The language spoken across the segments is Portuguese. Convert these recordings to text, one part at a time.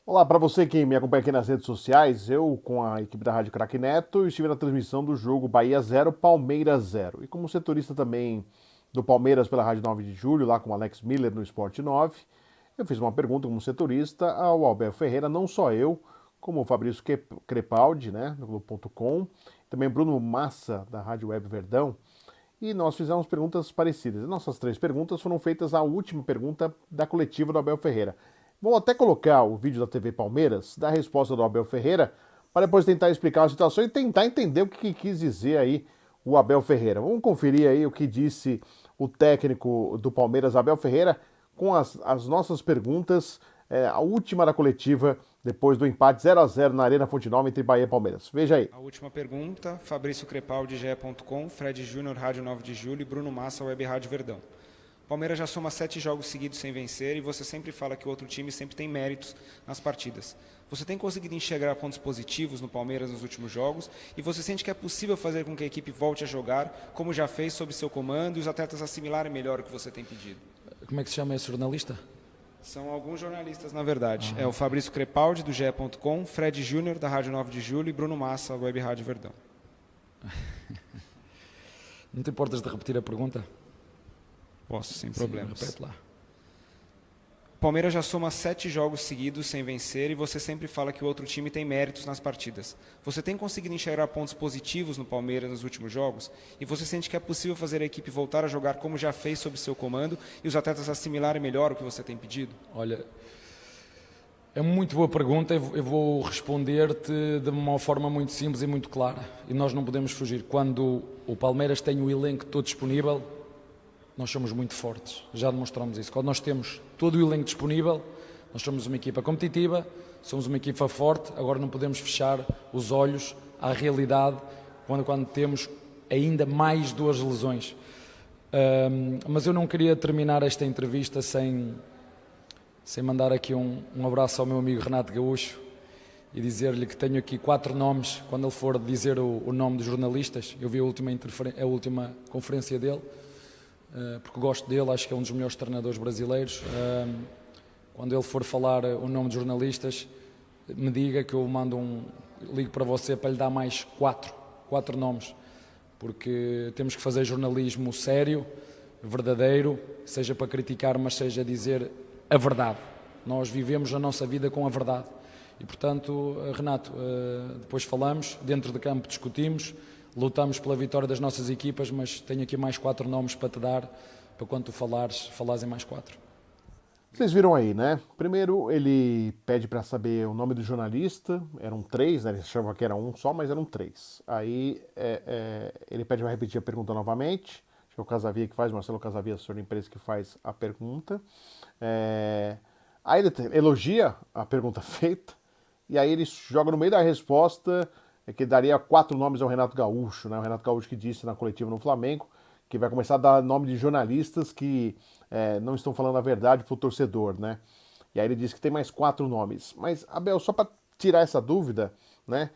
Olá, para você que me acompanha aqui nas redes sociais, eu com a equipe da Rádio Craque Neto estive na transmissão do jogo Bahia 0, Palmeiras 0. E como setorista também do Palmeiras pela Rádio 9 de Julho, lá com o Alex Miller no Esporte 9, eu fiz uma pergunta como setorista ao Abel Ferreira, não só eu, como o Fabrício Crepaldi, né, do Globo.com, também Bruno Massa, da Rádio Web Verdão, e nós fizemos perguntas parecidas. E nossas três perguntas foram feitas à última pergunta da coletiva do Abel Ferreira. Vou até colocar o vídeo da TV Palmeiras, da resposta do Abel Ferreira, para depois tentar explicar a situação e tentar entender o que quis dizer aí o Abel Ferreira. Vamos conferir aí o que disse o técnico do Palmeiras, Abel Ferreira, com as nossas perguntas, a última da coletiva, depois do empate 0-0 na Arena Fonte Nova entre Bahia e Palmeiras. Veja aí. A última pergunta, Fabrício Crepaldi, GE.com, Fred Júnior, Rádio 9 de Julho e Bruno Massa, Web Rádio Verdão. Palmeiras já soma 7 jogos seguidos sem vencer e você sempre fala que o outro time sempre tem méritos nas partidas. Você tem conseguido enxergar pontos positivos no Palmeiras nos últimos jogos e você sente que é possível fazer com que a equipe volte a jogar, como já fez sob seu comando, e os atletas assimilarem melhor o que você tem pedido? Como é que se chama esse jornalista? São alguns jornalistas, na verdade. É o Fabrício Crepaldi, do GE.com, Fred Júnior, da Rádio 9 de Julho e Bruno Massa, Web Rádio Verdão. Não te importas de repetir a pergunta? Posso, sem Sim, problemas. repete lá. O Palmeiras já soma 7 jogos seguidos sem vencer e você sempre fala que o outro time tem méritos nas partidas. Você tem conseguido enxergar pontos positivos no Palmeiras nos últimos jogos? E você sente que é possível fazer a equipe voltar a jogar como já fez sob seu comando e os atletas assimilarem melhor o que você tem pedido? Olha, é uma muito boa pergunta. Eu vou responder-te de uma forma muito simples e muito clara. E nós não podemos fugir. Quando o Palmeiras tem o elenco todo disponível, nós somos muito fortes. Já demonstramos isso. Quando nós temos todo o elenco disponível, nós somos uma equipa competitiva, somos uma equipa forte. Agora não podemos fechar os olhos à realidade quando temos ainda mais duas lesões. Mas eu não queria terminar esta entrevista sem mandar aqui um abraço ao meu amigo Renato Gaúcho e dizer-lhe que tenho aqui 4 nomes. Quando ele for dizer o nome dos jornalistas, eu vi a última conferência dele, porque gosto dele, acho que é um dos melhores treinadores brasileiros. Quando ele for falar o nome de jornalistas, me diga que eu ligo para você para lhe dar mais 4 nomes, porque temos que fazer jornalismo sério, verdadeiro, seja para criticar, mas seja dizer a verdade. Nós vivemos a nossa vida com a verdade. E, portanto, Renato, depois falamos, dentro de campo discutimos, lutamos pela vitória das nossas equipas, mas tenho aqui mais 4 nomes para te dar, para quando tu falares em mais 4. Vocês viram aí, né? Primeiro ele pede para saber o nome do jornalista, eram 3, né? Ele achava que era um só, mas eram 3. Aí ele pede para repetir a pergunta novamente. Acho que é o Casavia que faz, Marcelo Casavia, senhor da empresa que faz a pergunta. Aí ele elogia a pergunta feita, e aí ele joga no meio da resposta que daria 4 nomes ao Renato Gaúcho, né? O Renato Gaúcho que disse na coletiva no Flamengo que vai começar a dar nome de jornalistas que não estão falando a verdade pro torcedor, né? E aí ele disse que tem mais 4 nomes. Mas, Abel, só para tirar essa dúvida, né?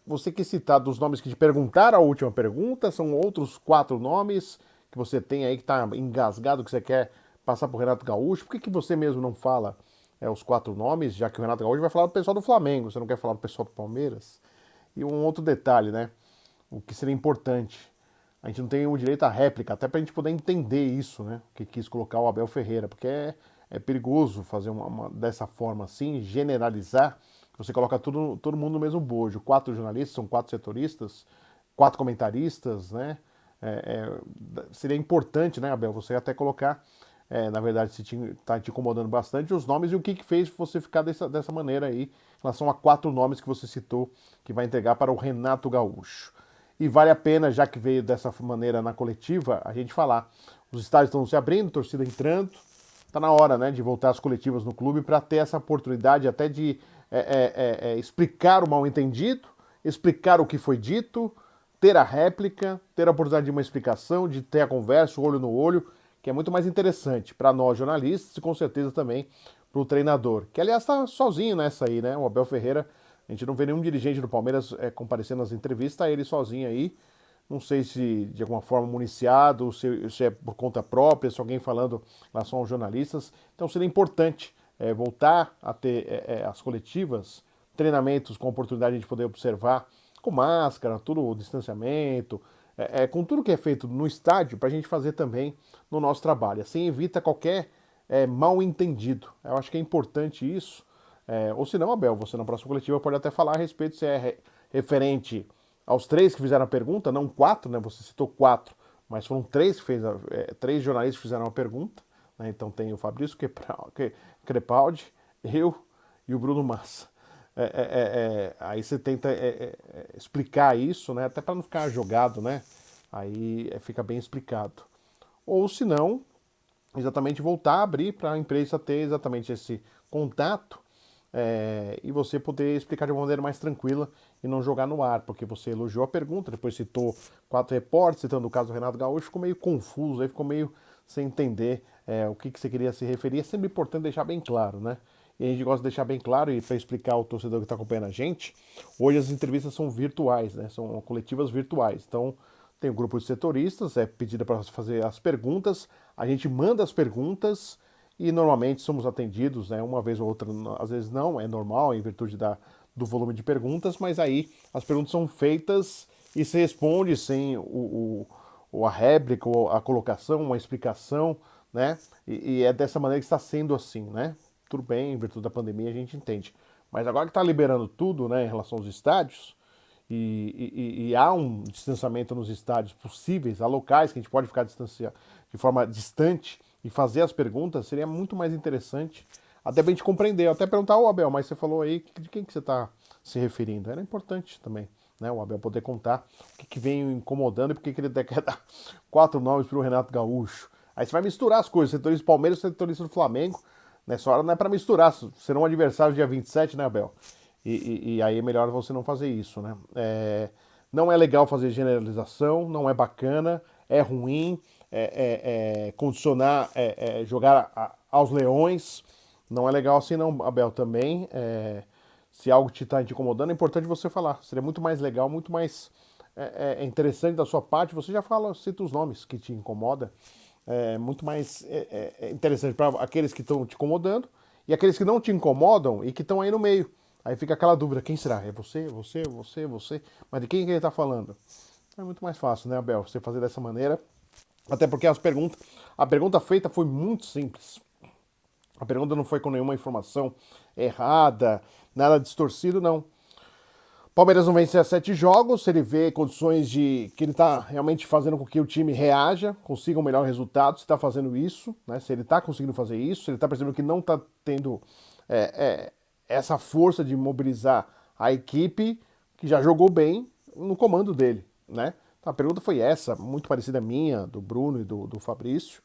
Você quis citar dos nomes que te perguntaram a última pergunta, são outros 4 nomes que você tem aí que tá engasgado, que você quer passar pro Renato Gaúcho. Por que você mesmo não fala os 4 nomes, já que o Renato Gaúcho vai falar do pessoal do Flamengo, você não quer falar do pessoal do Palmeiras? E um outro detalhe, né? O que seria importante. A gente não tem o direito à réplica, até para a gente poder entender isso, né? Que quis colocar o Abel Ferreira, porque é perigoso fazer dessa forma assim, generalizar. Você coloca todo mundo no mesmo bojo. 4 jornalistas, são 4 setoristas, 4 comentaristas, né? Seria importante, né, Abel, você até colocar, na verdade, se está te incomodando bastante, os nomes e o que fez você ficar dessa maneira aí, em relação a 4 nomes que você citou, que vai entregar para o Renato Gaúcho. E vale a pena, já que veio dessa maneira na coletiva, a gente falar. Os estádios estão se abrindo, torcida entrando, está na hora, né, de voltar às coletivas no clube para ter essa oportunidade até de explicar o mal-entendido, explicar o que foi dito, ter a réplica, ter a oportunidade de uma explicação, de ter a conversa, o olho no olho, que é muito mais interessante para nós jornalistas e com certeza também para o treinador, que aliás está sozinho nessa aí, né? O Abel Ferreira, a gente não vê nenhum dirigente do Palmeiras comparecendo nas entrevistas, tá ele sozinho aí. Não sei se de alguma forma municiado, se é por conta própria, se alguém falando em relação aos jornalistas. Então seria importante voltar a ter as coletivas, treinamentos com oportunidade de poder observar, com máscara, tudo, o distanciamento, com tudo que é feito no estádio, para a gente fazer também no nosso trabalho. Assim evita qualquer mal entendido. Eu acho que é importante isso. Ou se não, Abel, você na próxima coletiva pode até falar a respeito se é referente aos 3 que fizeram a pergunta, não 4, né? Você citou 4, mas foram 3 que fez 3 jornalistas que fizeram a pergunta, né? Então tem o Fabrício Crepaldi, eu e o Bruno Massa. Aí você tenta explicar isso, né? Até para não ficar jogado, né? Aí fica bem explicado. Ou se não, exatamente voltar a abrir para a imprensa ter exatamente esse contato e você poder explicar de uma maneira mais tranquila e não jogar no ar, porque você elogiou a pergunta, depois citou 4 repórteres, citando o caso do Renato Gaúcho, ficou meio confuso, aí ficou meio sem entender o que você queria se referir. É sempre importante deixar bem claro, né? E a gente gosta de deixar bem claro, e para explicar ao torcedor que está acompanhando a gente, hoje as entrevistas são virtuais, né? São coletivas virtuais. Então, tem um grupo de setoristas, pedida para fazer as perguntas, a gente manda as perguntas e normalmente somos atendidos, né? Uma vez ou outra, às vezes não, é normal em virtude do volume de perguntas, mas aí as perguntas são feitas e se responde sem a réplica, ou a colocação, uma explicação, né? E é dessa maneira que está sendo assim, né? Tudo bem, em virtude da pandemia a gente entende. Mas agora que está liberando tudo, né, em relação aos estádios, e há um distanciamento nos estádios possíveis, há locais que a gente pode ficar de forma distante e fazer as perguntas, seria muito mais interessante, até pra gente compreender, até perguntar, ô Abel, mas você falou aí, de quem que você está se referindo? Era importante também, né, o Abel poder contar o que vem incomodando e por que ele quer dar 4 nomes para o Renato Gaúcho. Aí você vai misturar as coisas, setorista do Palmeiras e setorista do Flamengo. Nessa hora não é para misturar, serão adversários dia 27, né, Abel? E aí é melhor você não fazer isso, né? Não é legal fazer generalização, não é bacana, é ruim, condicionar, jogar aos leões, não é legal assim não, Abel, também. Se algo está te incomodando, é importante você falar. Seria muito mais legal, muito mais interessante da sua parte, você já fala, cita os nomes que te incomodam. Muito mais interessante para aqueles que estão te incomodando e aqueles que não te incomodam e que estão aí no meio. Aí fica aquela dúvida, quem será? É você? Mas de quem que ele está falando? É muito mais fácil, né, Abel, você fazer dessa maneira. Até porque a pergunta feita foi muito simples. A pergunta não foi com nenhuma informação errada, nada distorcido, não. Palmeiras não vence há 7 jogos, ele vê condições de que ele está realmente fazendo com que o time reaja, consiga um melhor resultado, se está fazendo isso, né? Se ele está conseguindo fazer isso, se ele está percebendo que não está tendo essa força de mobilizar a equipe, que já jogou bem no comando dele, né? Então, a pergunta foi essa, muito parecida à minha, do Bruno e do Fabrício,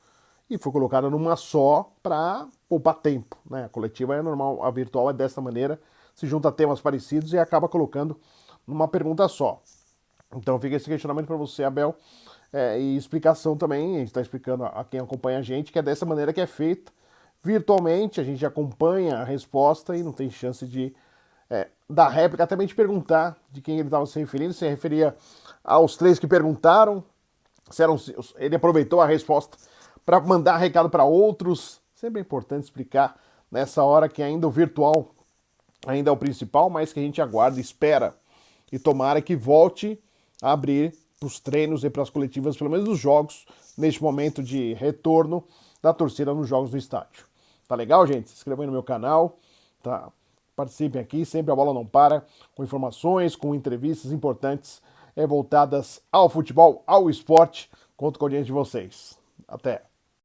e foi colocada numa só para poupar tempo, né? A coletiva é normal, a virtual é dessa maneira, se junta temas parecidos e acaba colocando numa pergunta só. Então fica esse questionamento para você, Abel, e explicação também, a gente está explicando a quem acompanha a gente, que é dessa maneira que é feita, virtualmente, a gente acompanha a resposta e não tem chance de dar réplica, até mesmo de perguntar de quem ele estava se referindo, se referia aos 3 que perguntaram, ele aproveitou a resposta para mandar recado para outros. Sempre é importante explicar nessa hora que ainda o virtual ainda é o principal, mas que a gente aguarda, espera e tomara que volte a abrir para os treinos e para as coletivas, pelo menos os jogos, neste momento de retorno da torcida nos jogos do estádio. Tá legal, gente? Se inscrevam aí no meu canal, tá? Participem aqui, sempre a bola não para, com informações, com entrevistas importantes voltadas ao futebol, ao esporte. Conto com a audiência de vocês. Até!